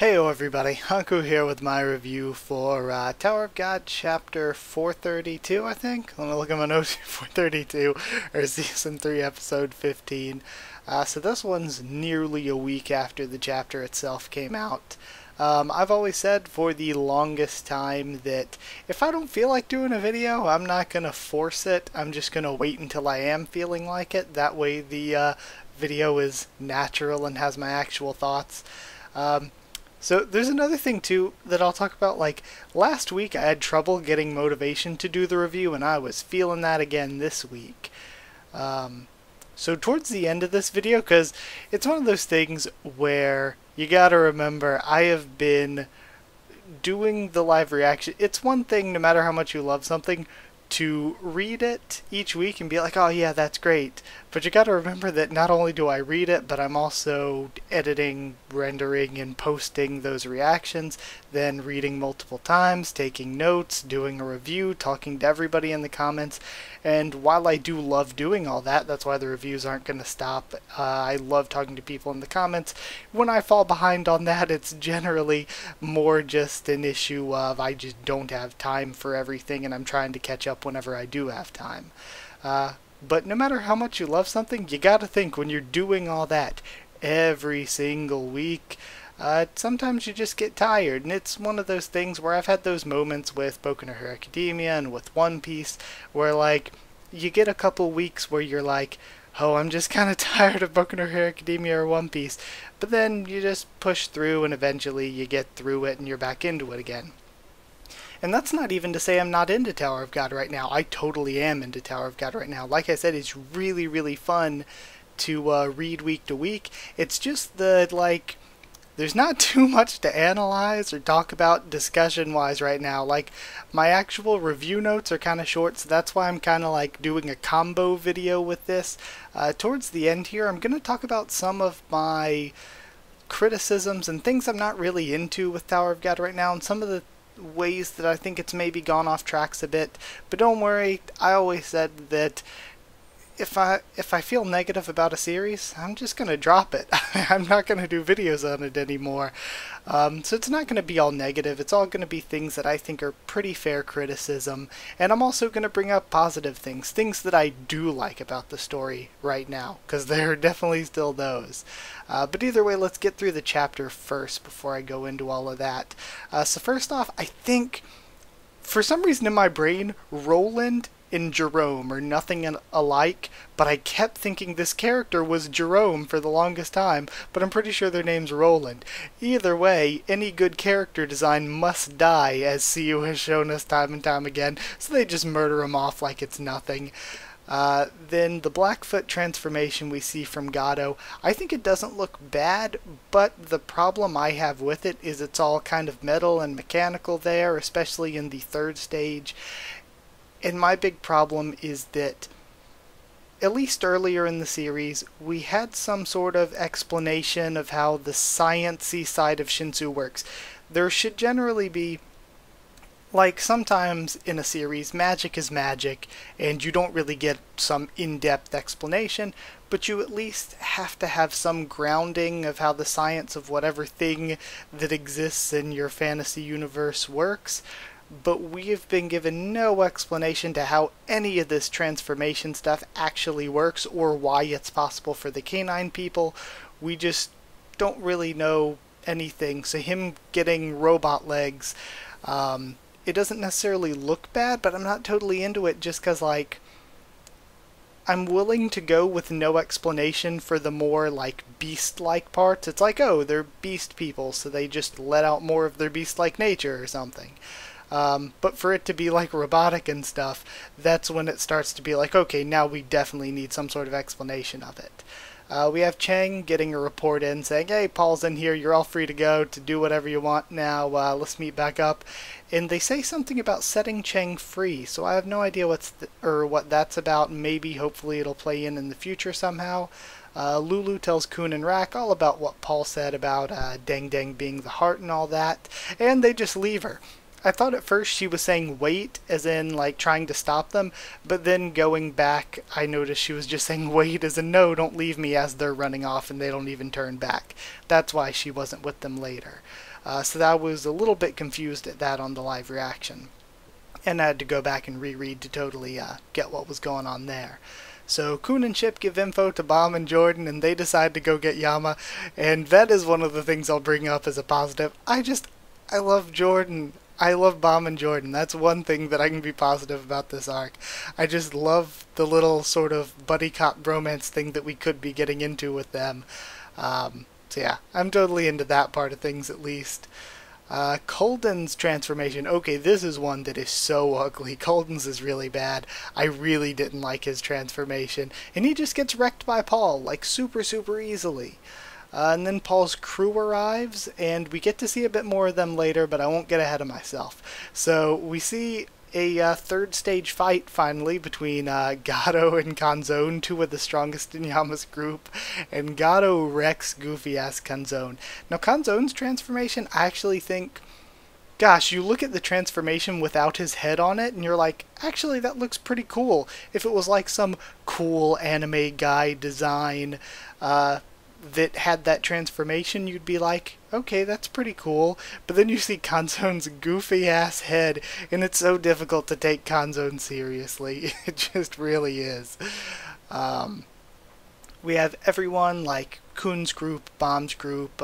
Heyo everybody, Haku here with my review for Tower of God chapter 432, I think. Let me look at my notes. 432, or season 3 episode 15. So this one's nearly a week after the chapter itself came out. I've always said for the longest time that if I don't feel like doing a video, I'm not going to force it. I'm just going to wait until I am feeling like it. That way the video is natural and has my actual thoughts. So there's another thing too that I'll talk about. Like last week I had trouble getting motivation to do the review, and I was feeling that again this week. So towards the end of this video, because it's one of those things where you gotta remember I have been doing the live reaction. It's one thing, no matter how much you love something, to read it each week and be like, oh yeah, that's great. But you gotta remember that not only do I read it, but I'm also editing, rendering, and posting those reactions, then reading multiple times, taking notes, doing a review, talking to everybody in the comments. And while I do love doing all that, that's why the reviews aren't going to stop. I love talking to people in the comments. When I fall behind on that, it's generally more just an issue of I just don't have time for everything, and I'm trying to catch up whenever I do have time. But no matter how much you love something, you gotta think when you're doing all that every single week, sometimes you just get tired, and it's one of those things where I've had those moments with Boku no Hero Academia and with One Piece where like you get a couple weeks where you're like, oh, I'm just kind of tired of Boku no Hero Academia or One Piece, but then you just push through and eventually you get through it and you're back into it again. And that's not even to say I'm not into Tower of God right now. I totally am into Tower of God right now. Like I said, it's really, really fun to read week to week. It's just that, like, there's not too much to analyze or talk about discussion-wise right now. Like, my actual review notes are kind of short, so that's why I'm kind of like doing a combo video with this. Towards the end here, I'm going to talk about some of my criticisms and things I'm not really into with Tower of God right now, and some of the ways that I think it's maybe gone off tracks a bit. But don't worry, I always said that if I feel negative about a series, I'm just gonna drop it. I'm not gonna do videos on it anymore. So it's not gonna be all negative. It's all gonna be things that I think are pretty fair criticism, and I'm also gonna bring up positive things that I do like about the story right now, because there are definitely still those. But either way, let's get through the chapter first before I go into all of that. So first off, I think for some reason in my brain, Roland and Jerome are nothing alike, but I kept thinking this character was Jerome for the longest time, but I'm pretty sure their name's Roland. Either way, any good character design must die, as CU has shown us time and time again, so they just murder him off like it's nothing. Then the Blackfoot transformation we see from Gato, I think it doesn't look bad, but the problem I have with it is it's all kind of metal and mechanical there, especially in the third stage. And my big problem is that, at least earlier in the series, we had some sort of explanation of how the science-y side of Shinsu works. There should generally be, like, sometimes in a series, magic is magic, and you don't really get some in-depth explanation, but you at least have to have some grounding of how the science of whatever thing that exists in your fantasy universe works. But we have been given no explanation to how any of this transformation stuff actually works or why it's possible for the canine people. We just don't really know anything. So him getting robot legs, it doesn't necessarily look bad, but I'm not totally into it just because, like, I'm willing to go with no explanation for the more, like, beast-like parts. It's like, oh, they're beast people, so they just let out more of their beast-like nature or something. But for it to be like robotic and stuff, that's when it starts to be like, okay, now we definitely need some sort of explanation of it. We have Chang getting a report in saying, hey, Paul's in here, you're all free to go to do whatever you want now, let's meet back up. And they say something about setting Chang free, so I have no idea what that's about. Maybe, hopefully it'll play in the future somehow. Lulu tells Kun and Rak all about what Paul said about Deng Deng being the heart and all that, and they just leave her. I thought at first she was saying wait, as in like trying to stop them, but then going back, I noticed she was just saying wait, as in no, don't leave me, as they're running off and they don't even turn back. That's why she wasn't with them later. So that was a little bit confused at that on the live reaction. And I had to go back and reread to totally get what was going on there. So Kun and Chip give info to Bomb and Jordan, and they decide to go get Yama, and that is one of the things I'll bring up as a positive. I love Jordan. I love Bomb and Jordan. That's one thing that I can be positive about this arc. I just love the little sort of buddy cop bromance thing that we could be getting into with them. So yeah, I'm totally into that part of things at least. Colden's transformation. Okay, this is one that is so ugly. Colden's is really bad. I really didn't like his transformation. And he just gets wrecked by Paul, like super easily. And then Paul's crew arrives, and we get to see a bit more of them later, but I won't get ahead of myself. So we see a third stage fight finally between Gato and Kanzone, two of the strongest in Yama's group, and Gato wrecks goofy-ass Kanzone. Now Kanzone's transformation, I actually think, gosh, you look at the transformation without his head on it, and you're like, actually that looks pretty cool. If it was like some cool anime guy design that had that transformation, you'd be like, okay, that's pretty cool. But then you see Kanzone's goofy ass head, and it's so difficult to take Kanzone seriously. It just really is. We have everyone like Kun's group, Bomb's group,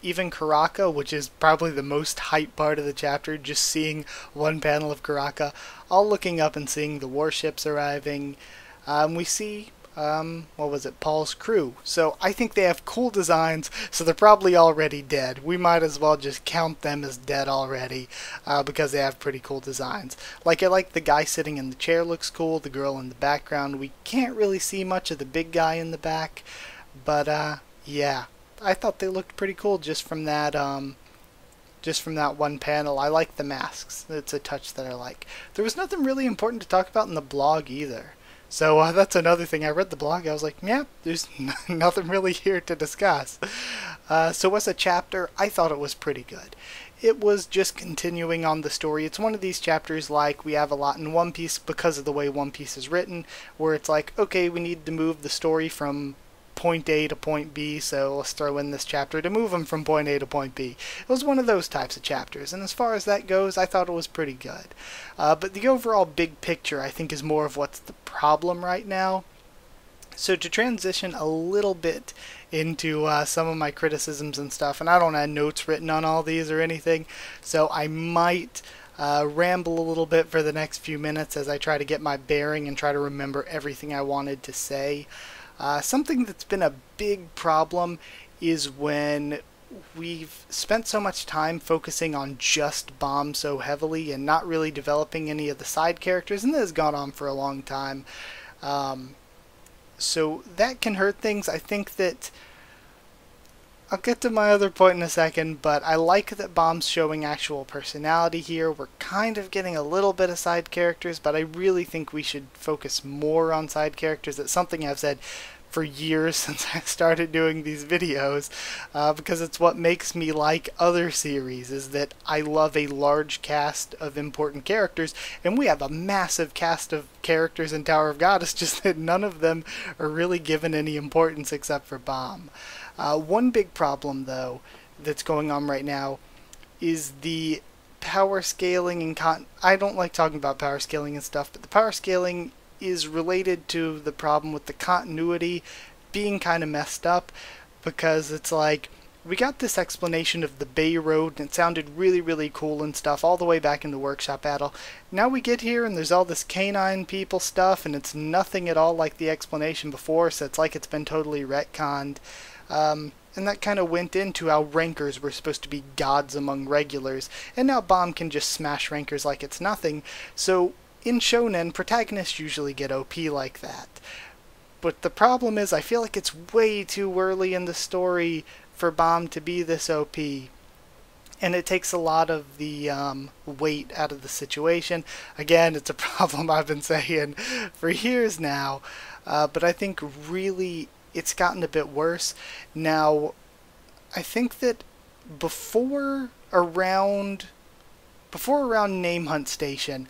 even Karaka, which is probably the most hype part of the chapter, just seeing one panel of Karaka, all looking up and seeing the warships arriving. We see what was it, Paul's crew. So I think they have cool designs, so they're probably already dead. We might as well just count them as dead already, because they have pretty cool designs. Like, I like the guy sitting in the chair looks cool, the girl in the background. We can't really see much of the big guy in the back, but yeah, I thought they looked pretty cool just from that one panel. I like the masks. It's a touch that I like. There was nothing really important to talk about in the blog either. So that's another thing. I read the blog, I was like, yeah, there's nothing really here to discuss. So as a chapter, I thought it was pretty good. It was just continuing on the story. It's one of these chapters like we have a lot in One Piece because of the way One Piece is written, where it's like, okay, we need to move the story from point A to point B, so let's throw in this chapter to move them from point A to point B. It was one of those types of chapters, and as far as that goes, I thought it was pretty good. But the overall big picture, I think, is more of what's the problem right now. So to transition a little bit into some of my criticisms and stuff, and I don't have notes written on all these or anything, so I might ramble a little bit for the next few minutes as I try to get my bearing and try to remember everything I wanted to say. Something that's been a big problem is when we've spent so much time focusing on just Bomb so heavily and not really developing any of the side characters, and this has gone on for a long time. So that can hurt things. I think that I'll get to my other point in a second, but I like that Bomb's showing actual personality here. We're kind of getting a little bit of side characters, but I really think we should focus more on side characters. It's something I've said for years since I started doing these videos, because it's what makes me like other series, is that I love a large cast of important characters, and we have a massive cast of characters in Tower of God. It's just that none of them are really given any importance except for Bomb. One big problem, though, that's going on right now is the power scaling and I don't like talking about power scaling and stuff, but the power scaling is related to the problem with the continuity being kind of messed up, because it's like, we got this explanation of the Bay Road, and it sounded really cool and stuff all the way back in the workshop battle. Now we get here and there's all this canine people stuff, and it's nothing at all like the explanation before, so it's like it's been totally retconned. And that kind of went into how rankers were supposed to be gods among regulars, and now Bomb can just smash rankers like it's nothing. So in shonen, protagonists usually get OP like that. But the problem is, I feel like it's way too early in the story for Bomb to be this OP. And it takes a lot of the weight out of the situation. Again, it's a problem I've been saying for years now. But I think really it's gotten a bit worse. Now, I think that before around before around Name Hunt Station,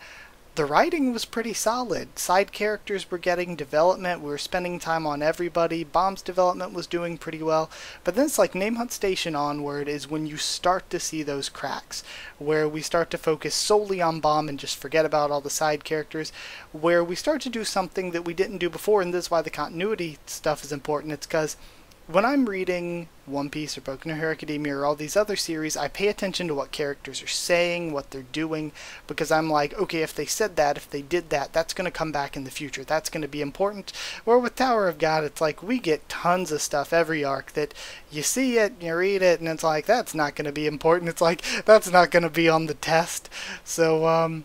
the writing was pretty solid. Side characters were getting development, we were spending time on everybody, Bomb's development was doing pretty well, but then it's like Name Hunt Station onward is when you start to see those cracks, where we start to focus solely on Bomb and just forget about all the side characters, where we start to do something that we didn't do before, and this is why the continuity stuff is important. It's because when I'm reading One Piece or Boku no Hero Academia or all these other series, I pay attention to what characters are saying, what they're doing, because I'm like, okay, if they said that, if they did that, that's going to come back in the future. That's going to be important. Where with Tower of God, it's like we get tons of stuff every arc that you see it, you read it, and it's like, that's not going to be important. It's like, that's not going to be on the test. So,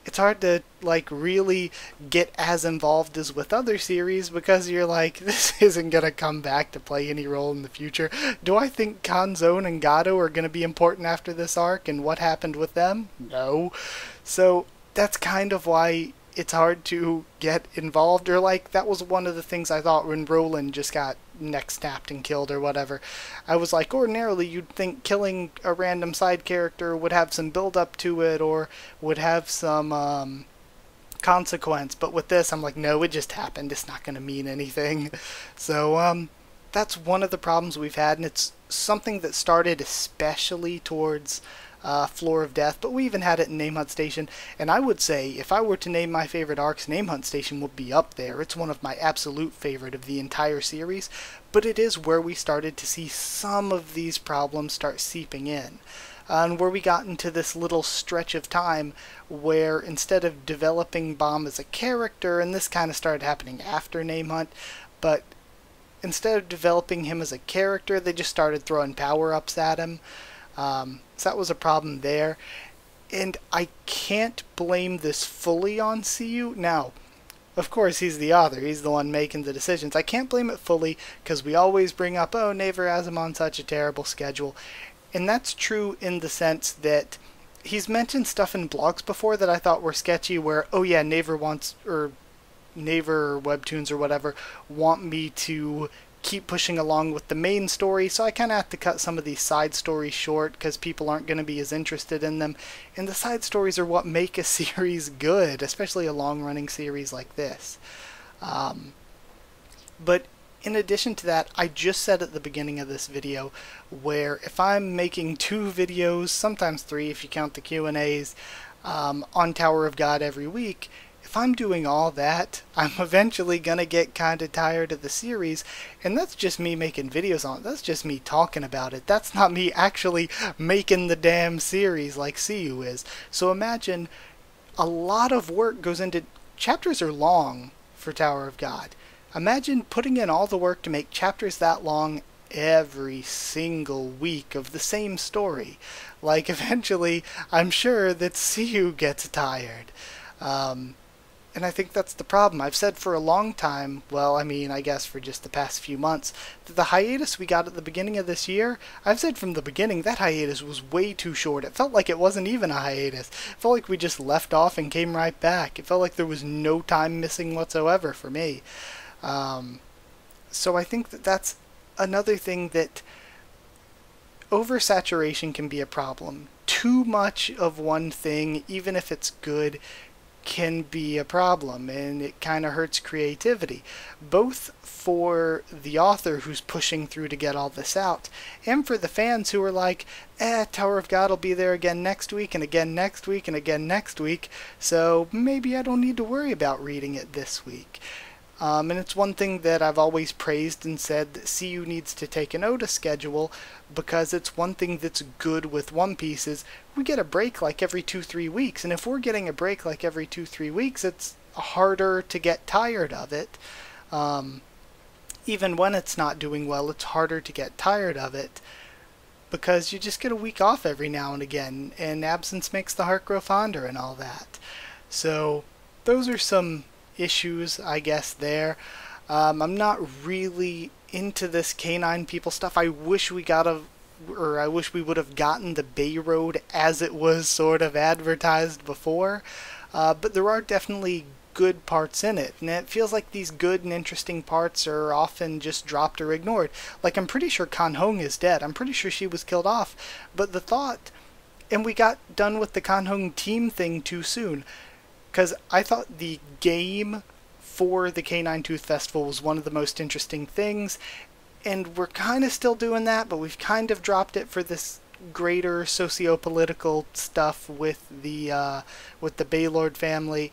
it's hard to like really get as involved as with other series because you're like, this isn't gonna come back to play any role in the future. Do I think Kanzone and Gato are gonna be important after this arc and what happened with them? No. So that's kind of why it's hard to get involved, or like that was one of the things I thought when Roland just got neck snapped and killed or whatever. I was like, ordinarily you'd think killing a random side character would have some build up to it or would have some consequence, but with this I'm like, no, it just happened, it's not going to mean anything. So that's one of the problems we've had, and it's something that started especially towards Floor of Death, but we even had it in Name Hunt Station, and I would say if I were to name my favorite arcs, Name Hunt Station would be up there. It's one of my absolute favorite of the entire series, but it is where we started to see some of these problems start seeping in. And where we got into this little stretch of time where instead of developing Bomb as a character, and this kind of started happening after Name Hunt, but instead of developing him as a character, they just started throwing power-ups at him. So that was a problem there, and I can't blame this fully on CU. Now, of course, he's the author, he's the one making the decisions. I can't blame it fully, because we always bring up, oh, Naver has him on such a terrible schedule, and that's true in the sense that he's mentioned stuff in blogs before that I thought were sketchy, where, oh yeah, Naver wants, or Naver or Webtoons or whatever, want me to keep pushing along with the main story, so I kind of have to cut some of these side stories short because people aren't going to be as interested in them, and the side stories are what make a series good, especially a long-running series like this. But in addition to that, I just said at the beginning of this video, where if I'm making 2 videos, sometimes 3 if you count the Q&As, on Tower of God every week, if I'm doing all that, I'm eventually gonna get kinda tired of the series, and that's just me making videos on it. That's just me talking about it. That's not me actually making the damn series like CU is. So imagine a lot of work goes into... Chapters are long for Tower of God. Imagine putting in all the work to make chapters that long every single week of the same story. Like, eventually, I'm sure that CU gets tired. And I think that's the problem. I've said for a long time, well, I mean, I guess for just the past few months, that the hiatus we got at the beginning of this year, I've said from the beginning that hiatus was way too short. It felt like it wasn't even a hiatus. It felt like we just left off and came right back. It felt like there was no time missing whatsoever for me. So I think that that's another thing, that oversaturation can be a problem. Too much of one thing, even if it's good, can be a problem, and it kind of hurts creativity, both for the author who's pushing through to get all this out, and for the fans who are like, Tower of God will be there again next week, and again next week, and again next week, so maybe I don't need to worry about reading it this week. And it's one thing that I've always praised and said that CU needs to take an Oda schedule, because it's one thing that's good with One Piece is we get a break like every 2-3 weeks, and if we're getting a break like every 2-3 weeks, it's harder to get tired of it. Even when it's not doing well, it's harder to get tired of it, because you just get a week off every now and again, and absence makes the heart grow fonder and all that. So those are some issues, I guess, there. I'm not really into this canine people stuff. I wish we I wish we would have gotten the Bay Road as it was sort of advertised before, but there are definitely good parts in it, and it feels like these good and interesting parts are often just dropped or ignored. Like, I'm pretty sure Kan Hong is dead. I'm pretty sure she was killed off, but the thought and we got done with the Kanhong team thing too soon. Because I thought the game for the Canine Tooth Festival was one of the most interesting things, and we're kind of still doing that, but we've kind of dropped it for this greater socio-political stuff with the Baylord family.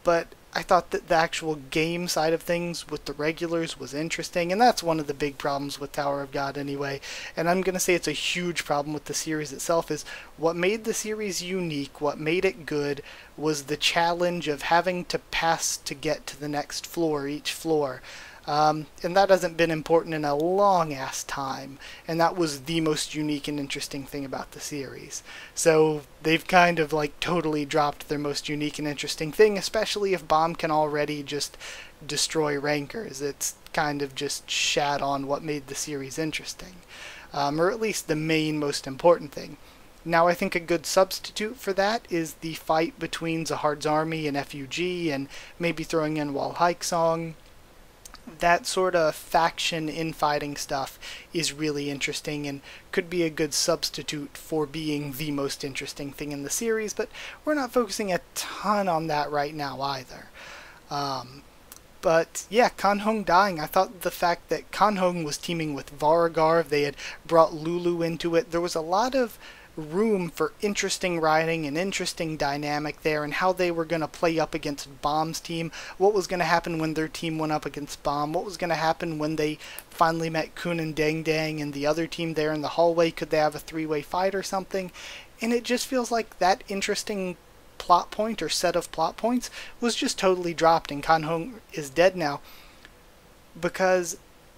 But I thought that the actual game side of things with the regulars was interesting, and that's one of the big problems with Tower of God anyway. And I'm going to say it's a huge problem with the series itself, is what made the series unique, what made it good, was the challenge of having to pass to get to the next floor, each floor. And that hasn't been important in a long-ass time, and that was the most unique and interesting thing about the series. So they've kind of like totally dropped their most unique and interesting thing, especially if Bomb can already just destroy rankers. It's kind of just shat on what made the series interesting, or at least the main most important thing. Now I think a good substitute for that is the fight between Zahard's army and FUG, and maybe throwing in Wal Song. That sort of faction infighting stuff is really interesting and could be a good substitute for being the most interesting thing in the series, but we're not focusing a ton on that right now either. But yeah, Kanhong dying, I thought the fact that Kanhong was teaming with Varagarv, they had brought Lulu into it, there was a lot of room for interesting writing and interesting dynamic there, and how they were going to play up against Bomb's team, what was going to happen when their team went up against Bomb, what was going to happen when they finally met Kun and Dang Dang and the other team there in the hallway, could they have a three-way fight or something? And it just feels like that interesting plot point or set of plot points was just totally dropped, and Kanhong is dead now, because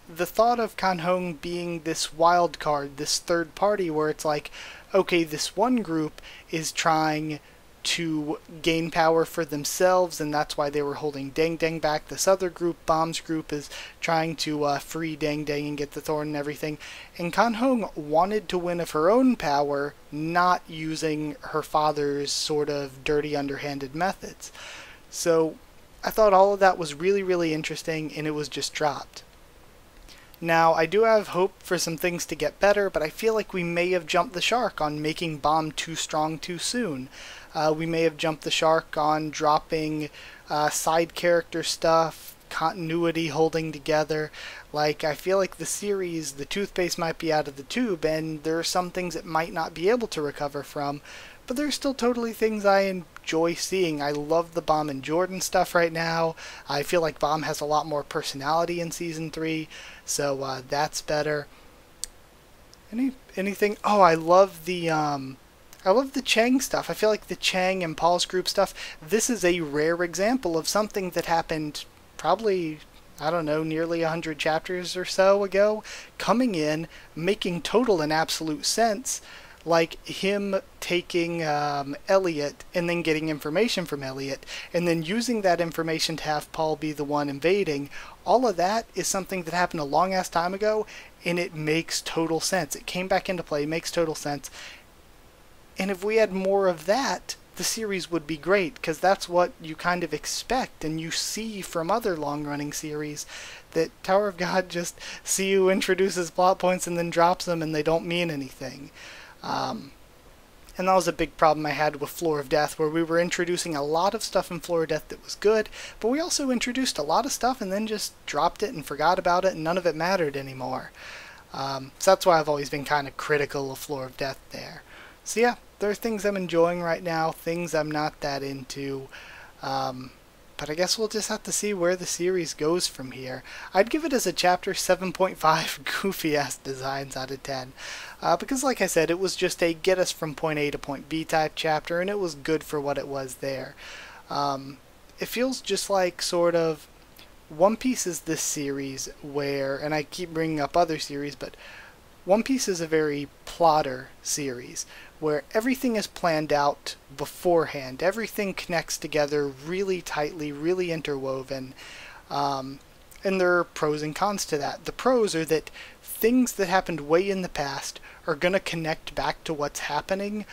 the thought of Kanhong being this wild card, this third party where it's like, okay, this one group is trying to gain power for themselves, and that's why they were holding Dang Dang back. This other group, Bomb's group, is trying to free Dang Dang and get the Thorn and everything. And Kanhong wanted to win of her own power, not using her father's sort of dirty, underhanded methods. So I thought all of that was really, really interesting, and it was just dropped. Now, I do have hope for some things to get better, but I feel like we may have jumped the shark on making Bomb too strong too soon. We may have jumped the shark on dropping side character stuff, continuity holding together. Like, I feel like the series, the toothpaste might be out of the tube, and there are some things it might not be able to recover from, but there's still totally things I enjoy seeing. I love the Bomb and Jordan stuff right now. I feel like Bomb has a lot more personality in Season 3, so that's better. Anything? Oh, I love the Chang stuff. I feel like the Chang and Paul's group stuff, this is a rare example of something that happened probably, I don't know, nearly 100 chapters or so ago, coming in, making total and absolute sense. Like him taking Elliot and then getting information from Elliot and then using that information to have Paul be the one invading. All of that is something that happened a long ass time ago, and it makes total sense. It came back into play, makes total sense. And if we had more of that, the series would be great, because that's what you kind of expect and you see from other long-running series, that Tower of God just see who introduces plot points and then drops them and they don't mean anything. And that was a big problem I had with Floor of Death, where we were introducing a lot of stuff in Floor of Death that was good, but we also introduced a lot of stuff and then just dropped it and forgot about it, and none of it mattered anymore. So that's why I've always been kind of critical of Floor of Death there. So yeah, there are things I'm enjoying right now, things I'm not that into, but I guess we'll just have to see where the series goes from here. I'd give it as a chapter 7.5 goofy-ass designs out of 10. Because like I said, it was just a get us from point A to point B type chapter, and it was good for what it was there. It feels just like sort of One Piece is this series where, and I keep bringing up other series, but One Piece is a very plotter series, where everything is planned out beforehand. Everything connects together really tightly, really interwoven. And there are pros and cons to that. The pros are that things that happened way in the past are going to connect back to what's happening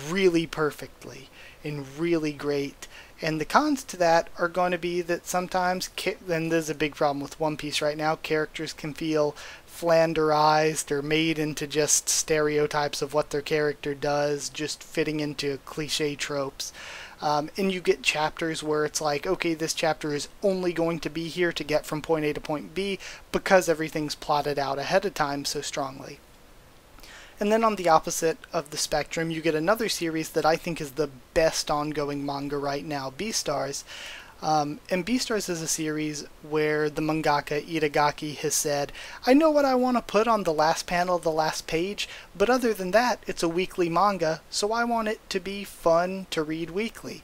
really perfectly and really great. And the cons to that are going to be that sometimes, and there's a big problem with One Piece right now, characters can feel flanderized or made into just stereotypes of what their character does, just fitting into cliche tropes. And you get chapters where it's like, okay, this chapter is only going to be here to get from point A to point B because everything's plotted out ahead of time so strongly. And then on the opposite of the spectrum, you get another series that I think is the best ongoing manga right now, Beastars. And Beastars is a series where the mangaka Itagaki has said, I know what I want to put on the last panel of the last page, but other than that, it's a weekly manga, so I want it to be fun to read weekly.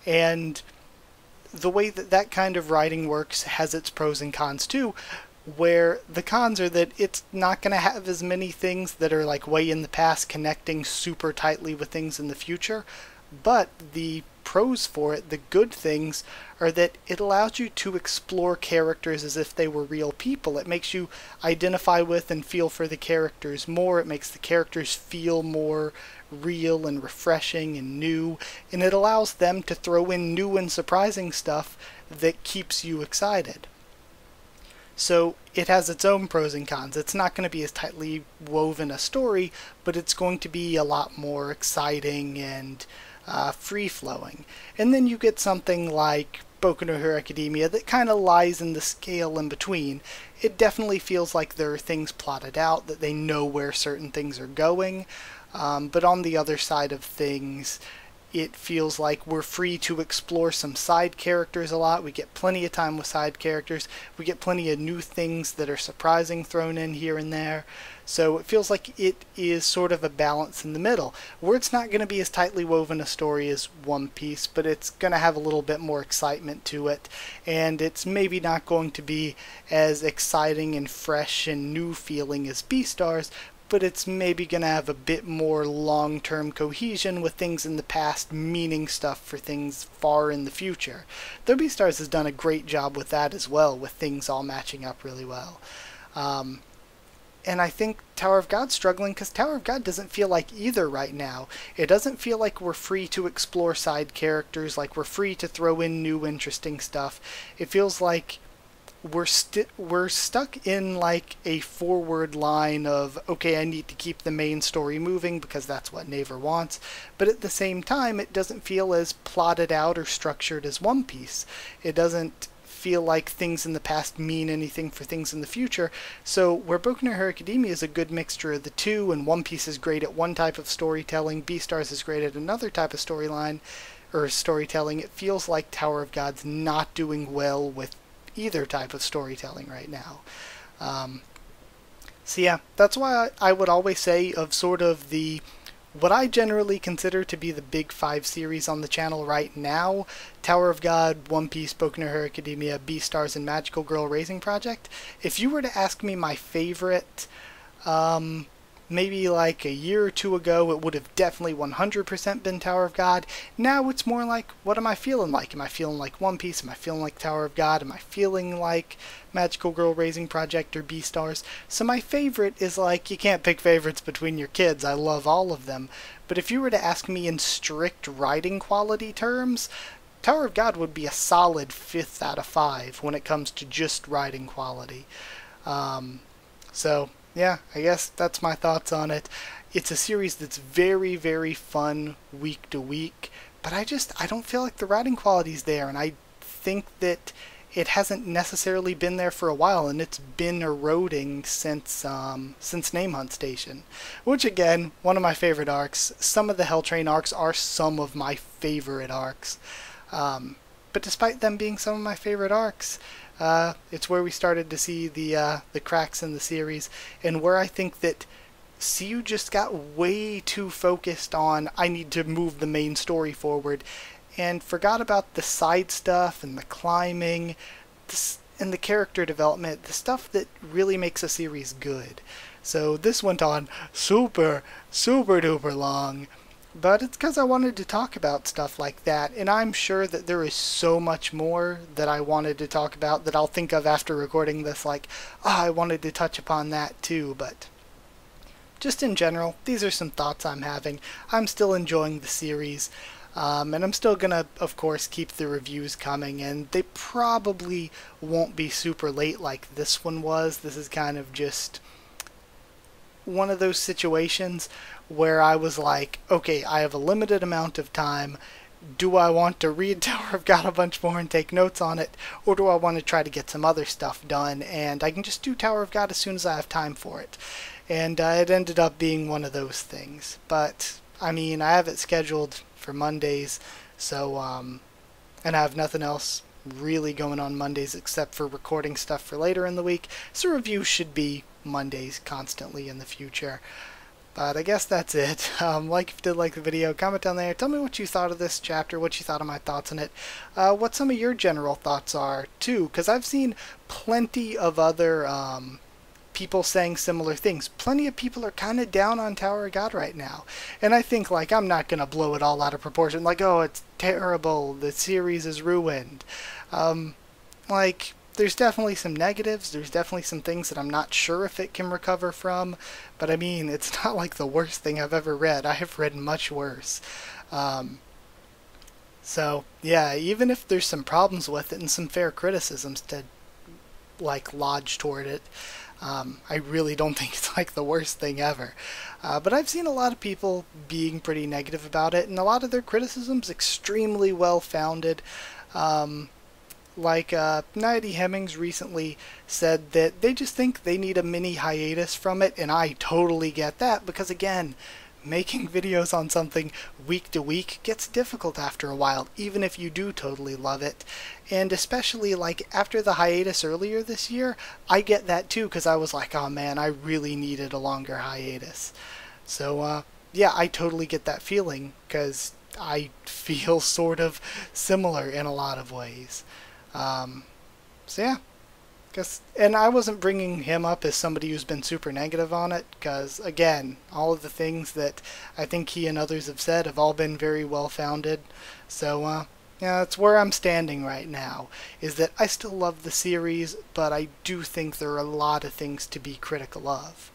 And the way that that kind of writing works has its pros and cons too, where the cons are that it's not going to have as many things that are like way in the past connecting super tightly with things in the future, but the pros for it, the good things, are that it allows you to explore characters as if they were real people. It makes you identify with and feel for the characters more. It makes the characters feel more real and refreshing and new, and it allows them to throw in new and surprising stuff that keeps you excited. So it has its own pros and cons. It's not going to be as tightly woven a story, but it's going to be a lot more exciting and free-flowing. And then you get something like Boku no Hero Academia that kind of lies in the scale in between. It definitely feels like there are things plotted out, that they know where certain things are going, but on the other side of things, it feels like we're free to explore some side characters a lot. We get plenty of time with side characters. We get plenty of new things that are surprising thrown in here and there. So it feels like it is sort of a balance in the middle, where it's not going to be as tightly woven a story as One Piece, but it's going to have a little bit more excitement to it, and it's maybe not going to be as exciting and fresh and new feeling as Beastars, but it's maybe going to have a bit more long-term cohesion with things in the past meaning stuff for things far in the future. Though Beastars has done a great job with that as well, with things all matching up really well. And I think Tower of God's struggling because Tower of God doesn't feel like either right now. It doesn't feel like we're free to explore side characters, like we're free to throw in new interesting stuff. It feels like we're stuck in like a forward line of, okay, I need to keep the main story moving because that's what Naver wants, but at the same time it doesn't feel as plotted out or structured as One Piece. It doesn't feel like things in the past mean anything for things in the future. So where Boku no Hero Academia is a good mixture of the two, and One Piece is great at one type of storytelling, Beastars is great at another type of storyline or storytelling, it feels like Tower of God's not doing well with either type of storytelling right now. So yeah, that's why I would always say of sort of the what I generally consider to be the big 5 series on the channel right now, Tower of God, One Piece, Boku no Hero Academia, Beastars, and Magical Girl Raising Project. If you were to ask me my favorite, maybe like a year or two ago, it would have definitely 100% been Tower of God. Now it's more like, what am I feeling like? Am I feeling like One Piece? Am I feeling like Tower of God? Am I feeling like Magical Girl Raising Project or Beastars? So my favorite is like, you can't pick favorites between your kids. I love all of them. But if you were to ask me in strict writing quality terms, Tower of God would be a solid 5th out of 5 when it comes to just writing quality. So yeah, I guess that's my thoughts on it. It's a series that's very, very fun week to week, but I don't feel like the writing quality's there, and I think that it hasn't necessarily been there for a while, and it's been eroding since Name Hunt Station, which again, one of my favorite arcs. Some of the Hell Train arcs are some of my favorite arcs, but despite them being some of my favorite arcs, it's where we started to see the cracks in the series, and where I think that CU just got way too focused on, I need to move the main story forward, and forgot about the side stuff and the climbing and the character development, the stuff that really makes a series good. So this went on super duper long. But it's because I wanted to talk about stuff like that, and I'm sure that there is so much more that I wanted to talk about that I'll think of after recording this, like, oh, I wanted to touch upon that too, but just in general, these are some thoughts I'm having. I'm still enjoying the series. And I'm still gonna, of course, keep the reviews coming, and they probably won't be super late like this one was. This is kind of just one of those situations where I was like, okay, I have a limited amount of time. Do I want to read Tower of God a bunch more and take notes on it, or do I want to try to get some other stuff done, and I can just do Tower of God as soon as I have time for it. And it ended up being one of those things. But, I mean, I have it scheduled for Mondays, so, and I have nothing else really going on Mondays except for recording stuff for later in the week, so reviews should be Mondays constantly in the future. But I guess that's it. Like if you did like the video, comment down there. Tell me what you thought of this chapter, what you thought of my thoughts on it, what some of your general thoughts are too, because I've seen plenty of other people saying similar things. Plenty of people are kind of down on Tower of God right now. And I think, like, I'm not going to blow it all out of proportion, like, oh, it's terrible, the series is ruined. Like, there's definitely some negatives, there's definitely some things that I'm not sure if it can recover from, but I mean, it's not like the worst thing I've ever read. I have read much worse. So, yeah, even if there's some problems with it and some fair criticisms to, like, lodge toward it, I really don't think it's like the worst thing ever. But I've seen a lot of people being pretty negative about it, and a lot of their criticisms extremely well founded. Like Nighty Hemmings recently said that they just think they need a mini hiatus from it, and I totally get that, because again, making videos on something week to week gets difficult after a while, even if you do totally love it. And especially like after the hiatus earlier this year, I get that too, because I was like, oh man, I really needed a longer hiatus. So yeah, I totally get that feeling, because I feel sort of similar in a lot of ways. So yeah, and I wasn't bringing him up as somebody who's been super negative on it, because again, all of the things that I think he and others have said have all been very well founded. So yeah, that's where I'm standing right now, is that I still love the series, but I do think there are a lot of things to be critical of.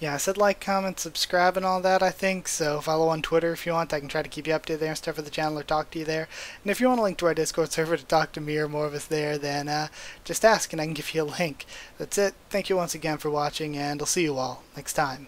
Yeah, I said like, comment, subscribe, and all that, I think. So follow on Twitter if you want. I can try to keep you updated there and stuff for the channel or talk to you there. And if you want a link to our Discord server to talk to me or more of us there, then just ask and I can give you a link. That's it. Thank you once again for watching, and I'll see you all next time.